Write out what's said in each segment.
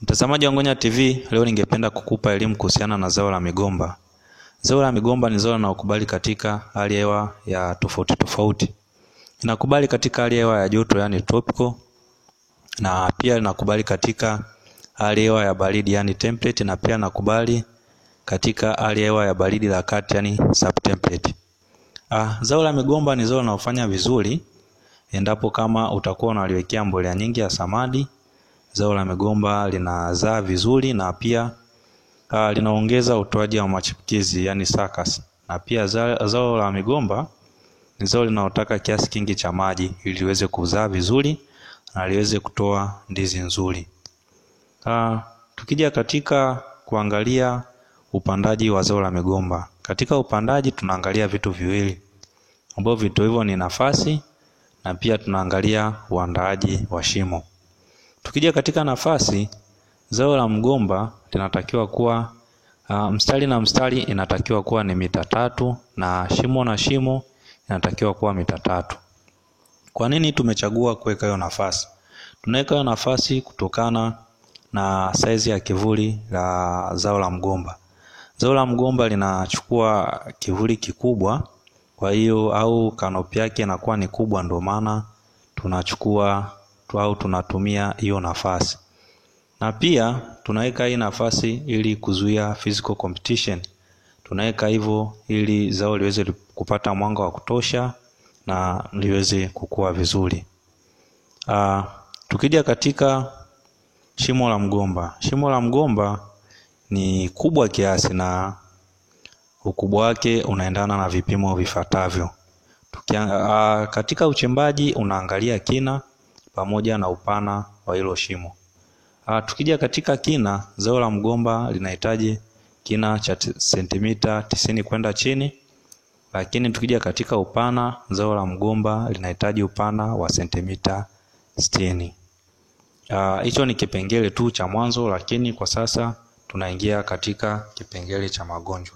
Mtazamaji wa Ngonya TV, leo ningependa kukupa elimu kuhusiana na zao la migomba. Zao la migomba ni zao linalokubali katika hali ya hewa ya tofauti tofauti. Inakubali katika hali ya hewa ya joto, yani tropical, na pia linakubali katika hali ya hewa ya baridi, yani temperate, na pia linakubali katika hali ya hewa ya baridi la kati, yani subtemperate. Zao la migomba ni zao linalofanya vizuri endapo kama utakuwa unaliwekea mbolea nyingi ya samadi. Zao la migomba linazaa vizuri na pia linaongeza utoaji wa machipukizi, yani suckers. Na pia zao la migomba ni zao linalotaka kiasi kingi cha maji ili liweze kuzaa vizuri na liweze kutoa ndizi nzuri. Tukija katika kuangalia upandaji wa zao la migomba. Katika upandaji tunaangalia vitu viwili, ambavyo vitu hivyo ni nafasi na pia tunaangalia uandaaji wa shimo. Tukija katika nafasi, zao la mgomba linatakiwa kuwa mstari na mstari inatakiwa kuwa ni mita 3 na shimo inatakiwa kuwa mita 3. Kwa nini tumechagua kuweka hiyo nafasi? Tunaweka hiyo nafasi kutokana na saizi ya kivuli la zao la mgomba. Zao la mgomba linachukua kivuli kikubwa, kwa hiyo au kanopi yake inakuwa ni kubwa, ndio maana tunatumia hiyo nafasi. Na pia tunaweka hii nafasi ili kuzuia physical competition. Tunaweka hivyo ili zao liweze kupata mwanga wa kutosha na liweze kukua vizuri. Tukija katika shimo la mgomba. Shimo la mgomba ni kubwa kiasi na ukubwa wake unaendana na vipimo vifuatavyo. Katika uchimbaji unaangalia kina pamoja na upana wa hilo shimo. Tukija katika kina, zao la mgomba linahitaji kina cha sentimita 90 kwenda chini. Lakini tukija katika upana, zao la mgomba linahitaji upana wa sentimita 60. Hicho ni kipengele tu cha mwanzo, lakini kwa sasa tunaingia katika kipengele cha magonjwa.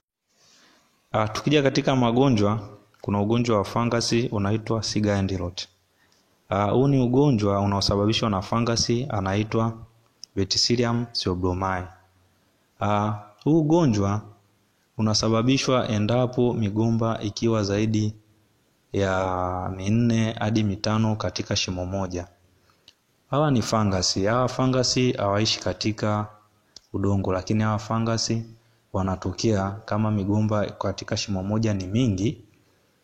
Tukija katika magonjwa, kuna ugonjwa wa fangasi unaitwa Cigar End Rot. Huu ni ugonjwa unaosababishwa na fangasi anaitwa Verticillium ceobromai. Huu ugonjwa unasababishwa endapo migomba ikiwa zaidi ya 4 hadi 5 katika shimo moja. Hawa ni fangasi. Hawa fangasi hawaishi katika udongo, lakini hawa fangasi wanatokea kama migomba katika shimo moja ni mingi.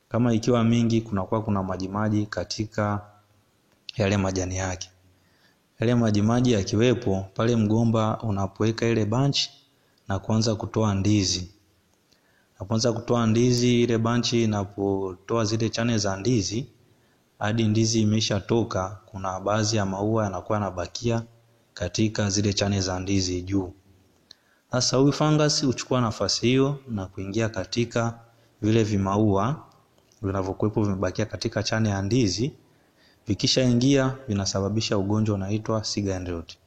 Kama ikiwa mingi, kuna majimaji katika yale majani yake. Yale majimaji yakiwepo, pale mgomba unapoweka ile bunch na kuanza kutoa ndizi. Ile bunch inapotoa zile chane za ndizi, hadi ndizi imeshatoka, kuna baadhi ya maua yanakuwa yanabakia katika zile chane za ndizi juu. Sasa huyu fangasi huchukua nafasi hiyo na kuingia katika vile vimaua vinavyokuwepo vimebakia katika chane ya ndizi. Vikishaingia vinasababisha ugonjwa unaitwa Cigar End Rot.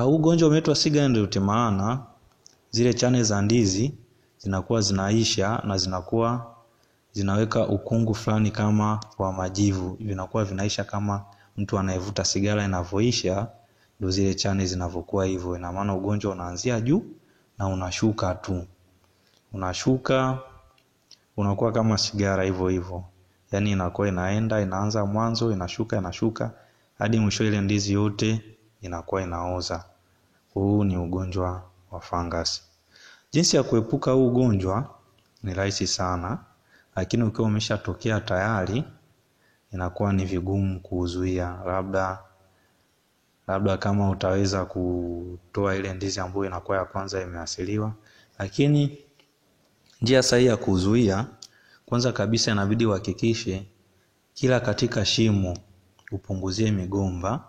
Ugonjwa umeitwa Cigar End Rot maana zile chane za ndizi zinakuwa zinaisha na zinaweka ukungu fulani kama wa majivu. Vinakuwa vinaisha kama mtu anayevuta sigara inavyoisha, ndio zile chane zinavyokuwa hivyo. Ina maana ugonjwa unaanzia juu na unashuka tu. Unakuwa kama sigara hivyo. Yaani inakuwa inaanza mwanzo, inashuka hadi mwisho ile ndizi yote inakuwa inaoza. Huu ni ugonjwa wa fangasi. Jinsi ya kuepuka huu ugonjwa ni rahisi sana, lakini ukiwa umeshatokea tayari inakuwa ni vigumu kuzuia. Labda kama utaweza kutoa ile ndizi ambayo inakuwa ya kwanza imeasiliwa. Lakini njia sahihi ya kuzuia, kwanza kabisa inabidi uhakikishe kila katika shimo upunguzie migomba,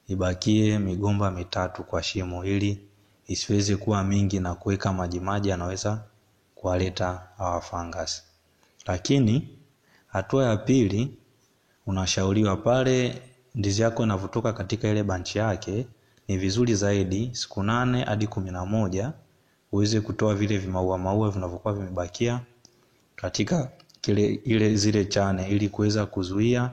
ibakie migomba 3 kwa shimo, ili isiweze kuwa mingi na kuweka majimaji yanaweza kuwaleta hawa fangasi. Lakini hatua ya pili, unashauriwa pale ndizi yako inavotoka katika ile banchi yake, ni vizuri zaidi siku 8 hadi 11 uweze kutoa vile maua vinavyokuwa vimebakia katika zile chane, ili kuweza kuzuia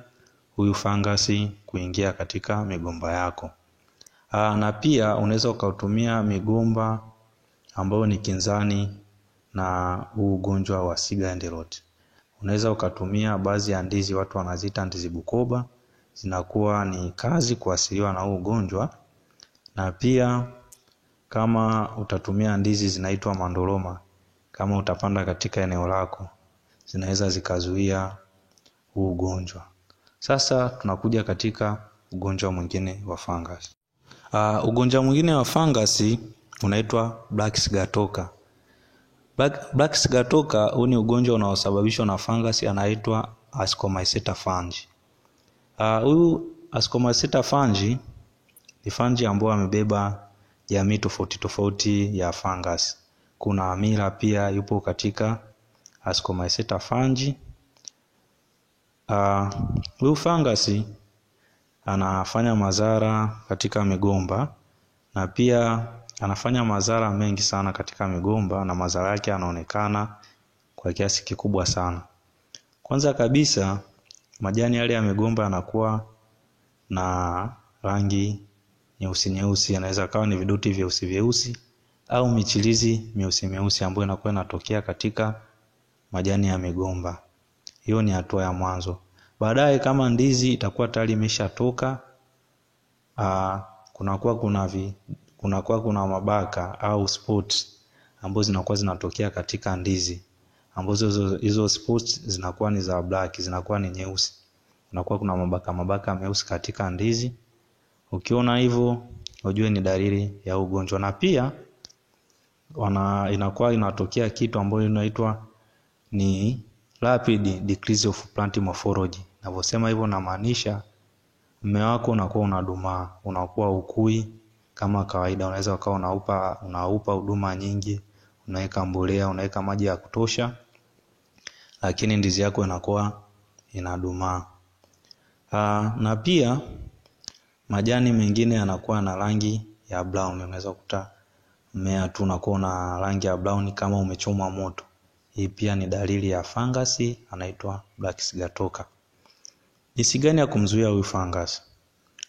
huyu fangasi kuingia katika migomba yako. Na pia unaweza ukautumia migomba ambayo ni kinzani na huu ugonjwa wa Siga and Rot. Unaweza ukatumia baadhi ya ndizi, watu wanaziita ndizi Bukoba, zinakuwa ni kazi kuasiliwa na huu ugonjwa. Na pia kama utatumia ndizi zinaitwa Mandoroma, kama utapanda katika eneo lako, zinaweza zikazuia huu ugonjwa. Sasa tunakuja katika ugonjwa mwingine wa fungus. Ugonjwa mwingine wa fungus unaitwa Black Sigatoka. Black Sigatoka huu ni ugonjwa unaosababishwa na fungus anaitwa Ascomyceta fungi. Huyu Ascomyceta fungi ni fungi ambao amebeba jamii tofauti tofauti ya fungus. Kuna amila pia yupo katika Ascomyceta fungi. Huyu fungus anafanya madhara katika migomba, na pia anafanya madhara mengi sana katika migomba, na madhara yake yanaonekana kwa kiasi kikubwa sana. Kwanza kabisa, majani yale ya migomba yanakuwa na rangi nyeusi nyeusi, yanaweza kawa ni viduti vyeusi vyeusi au michirizi myeusi myeusi ambayo inakuwa inatokea katika majani ya migomba. Hiyo ni hatua ya mwanzo. Baadaye kama ndizi itakuwa tayari imeshatoka, kunakuwa kuna mabaka au spots ambazo zinakuwa zinatokea katika ndizi, ambazo hizo spots zinakuwa ni za black, zinakuwa ni nyeusi. Kunakuwa kuna mabaka meusi katika ndizi. Ukiona hivyo ujue ni dalili ya ugonjwa. Na pia inakuwa inatokea kitu ambacho inaitwa ni rapid decrease of plant morphology. Ninavyosema hivyo namaanisha mmea wako unakuwa unadumaa, unakuwa ukui kama kawaida. Unaweza ukawa unaupa huduma nyingi, unaweka mbolea, unaweka maji ya kutosha, lakini ndizi yako inakuwa inadumaa. Na pia majani mengine yanakuwa na rangi ya brown. Unaweza kukuta mmea tu unakuwa na rangi ya brown kama umechomwa moto. Hii pia ni dalili ya fungus anaitwa Black Sigatoka. Jinsi gani ya kumzuia huyu fungus?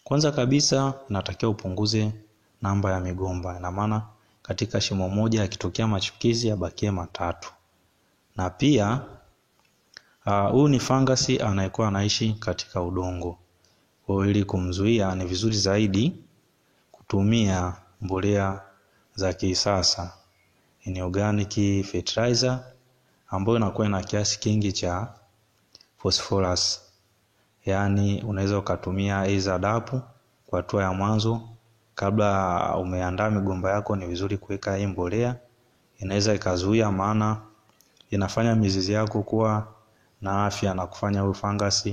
Kwanza kabisa inatakiwa upunguze namba ya migomba. Ina maana katika shimo moja yakitokea machipukizi yabakie matatu. Na pia huyu ni fungus anayekuwa anaishi katika udongo. Kwa ili kumzuia ni vizuri zaidi kutumia mbolea za kisasa, ni organic fertilizer ambayo inakuwa na kiasi kingi cha phosphorus. Yaani unaweza ukatumia aidha dapu kwa hatua ya mwanzo. Kabla umeandaa migomba yako ni vizuri kuweka hii mbolea. Inaweza ikazuia, maana inafanya mizizi yako kuwa na afya na kufanya huyu fungus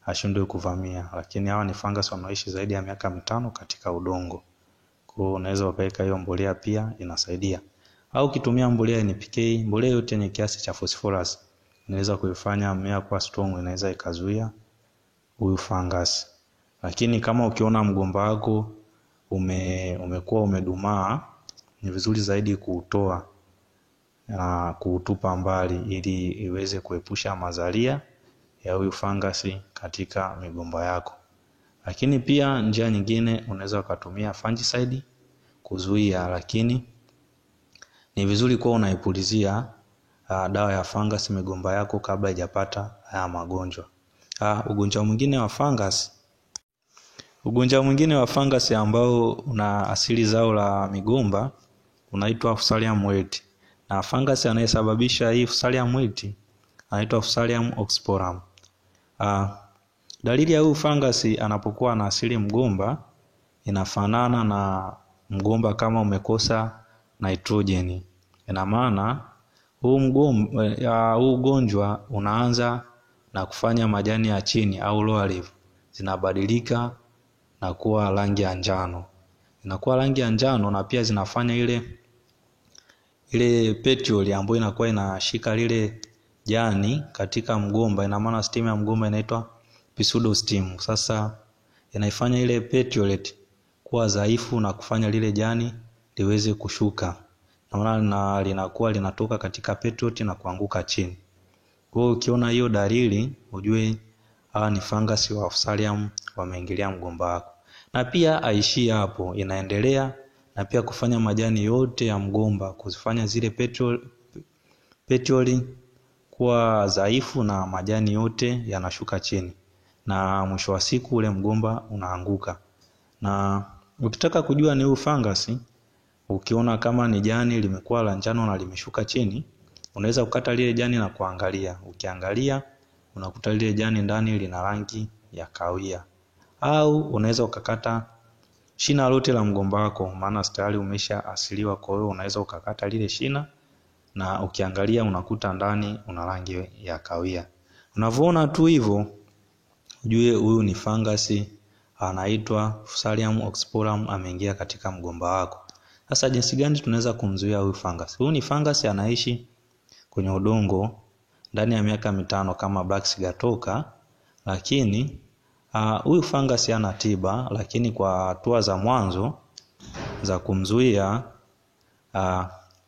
ashindwe kuvamia. Lakini hawa ni fungus wanaoishi zaidi ya miaka 5 katika udongo. Kwa hiyo unaweza ukaweka hiyo mbolea pia inasaidia. Au ukitumia mbolea NPK, mbolea yote yenye kiasi cha phosphorus inaweza kuifanya mmea kuwa strong, inaweza ikazuia huyu fungus. Lakini kama ukiona mgomba wako umekuwa umedumaa, ni vizuri zaidi kuutoa na kuutupa mbali ili iweze kuepusha mazalia ya huyu fungus katika migomba yako. Lakini pia njia nyingine unaweza ukatumia fungicide kuzuia, lakini ni vizuri kuwa unaipulizia dawa ya fungus migomba yako kabla haijapata haya magonjwa. Ugonjwa mwingine wa fungus ambao una asili zao la migomba unaitwa Fusarium wilt. Na fungus anayesababisha hii Fusarium wilt anaitwa Fusarium oxysporum. Dalili ya huu fungus anapokuwa na asili mgomba inafanana na mgomba kama umekosa nitrojeni. Ina maana huu ugonjwa unaanza na kufanya majani ya chini au lower leaf zinabadilika na kuwa rangi ya njano. Inakuwa rangi ya njano, na pia zinafanya ile petiole ambayo inakuwa inashika lile jani katika mgomba. Ina maana stem ya mgomba inaitwa pseudostem. Sasa inaifanya ile petiole kuwa dhaifu na kufanya lile jani liweze kushuka. Na maana linakuwa linatoka katika petiole na kuanguka chini. Kwa hiyo ukiona hiyo dalili ujue hawa ni fungus wa Fusarium wameingilia mgomba wako. Na pia haishii hapo, inaendelea na pia kufanya majani yote ya mgomba, kuzifanya zile petioles kuwa dhaifu na majani yote yanashuka chini. Na mwisho wa siku ule mgomba unaanguka. Na ukitaka kujua ni huu fangasi, ukiona kama ni jani limekuwa la njano na limeshuka chini, unaweza kukata lile jani na kuangalia. Ukiangalia unakuta lile jani ndani lina rangi ya kahawia. Au unaweza ukakata shina lote la mgomba wako, maana tayari umesha asiliwa, kwa hiyo unaweza ukakata lile shina na ukiangalia unakuta ndani una rangi ya kahawia. Unavyoona tu hivyo, ujue huyu ni fangasi anaitwa Fusarium oxysporum, ameingia katika mgomba wako. Sasa jinsi gani tunaweza kumzuia huyu fangasi? Huyu ni fangasi anaishi kwenye udongo ndani ya miaka 5 kama Black Sigatoka, lakini huyu fangasi ana tiba, lakini kwa hatua za mwanzo za kumzuia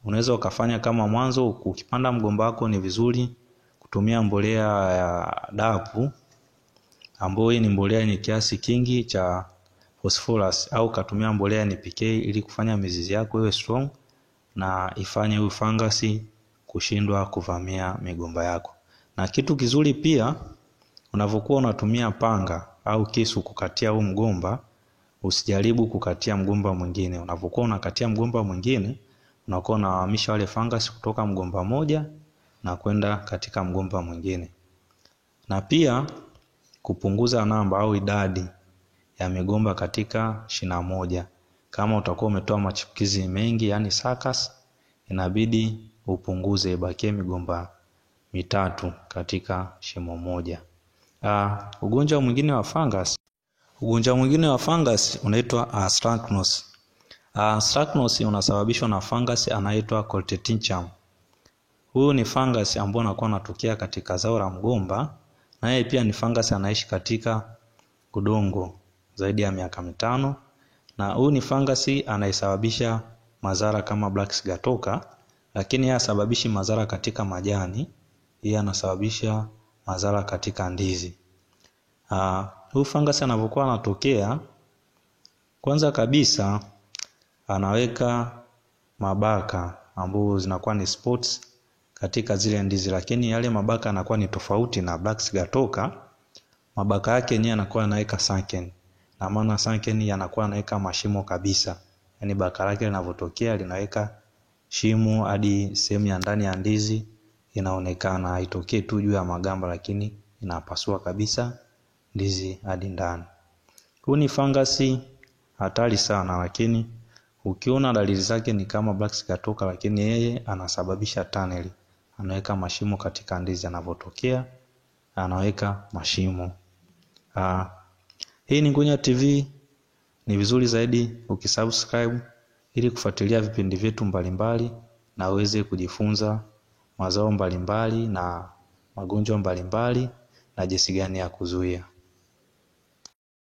unaweza ukafanya kama mwanzo. Ukipanda mgomba wako ni vizuri kutumia mbolea ya DAP, ambayo ni mbolea yenye kiasi kingi cha phosphorus, au katumia mbolea NPK ili kufanya mizizi yako iwe strong na ifanye huyu fangasi kushindwa kuvamia migomba yako. Na kitu kizuri pia, unavyokuwa unatumia panga au kisu kukatia huu mgomba, usijaribu kukatia mgomba mwingine. Unavyokuwa unakatia mgomba mwingine, unakuwa unahamisha wale fangasi kutoka mgomba moja na kwenda katika mgomba mwingine. Na pia kupunguza namba au idadi ya migomba katika shina moja. Kama utakuwa umetoa machipukizi mengi, yani suckers, inabidi upunguze, ibakie migomba 3 katika shimo moja. Ugonjwa mwingine wa fungus unaitwa Anthracnose. Anthracnose unasababishwa na fungus anaitwa Cordyceps. Huyu ni fungus ambao anakuwa anatokea katika zao la mgomba, na yeye pia ni fungus anaishi katika udongo zaidi ya miaka 5. Na huyu ni fungus anayesababisha madhara kama Black Sigatoka, lakini yeye hasababishi madhara katika majani, yeye anasababisha madhara katika ndizi. Huyu fungus anapokuwa anatokea, kwanza kabisa anaweka mabaka ambayo zinakuwa ni spots katika zile ndizi, lakini yale mabaka yanakuwa ni tofauti na Black Sigatoka. Mabaka yake yenyewe yanakuwa yanaweka sunken, na maana sunken yanakuwa yanaweka mashimo kabisa, yani baka lake linavotokea linaweka shimo hadi sehemu ya ndani ya ndizi inaonekana, haitokee tu juu ya magamba, lakini inapasua kabisa ndizi hadi ndani. Huu ni fangasi hatari sana, lakini ukiona dalili zake ni kama Black Sigatoka, lakini yeye anasababisha tunnel, anaweka mashimo katika ndizi anavotokea, anaweka mashimo. Hii ni Ngunya TV. Ni vizuri zaidi ukisubscribe ili kufuatilia vipindi vyetu mbalimbali na uweze kujifunza mazao mbalimbali na magonjwa mbalimbali na jinsi gani ya kuzuia.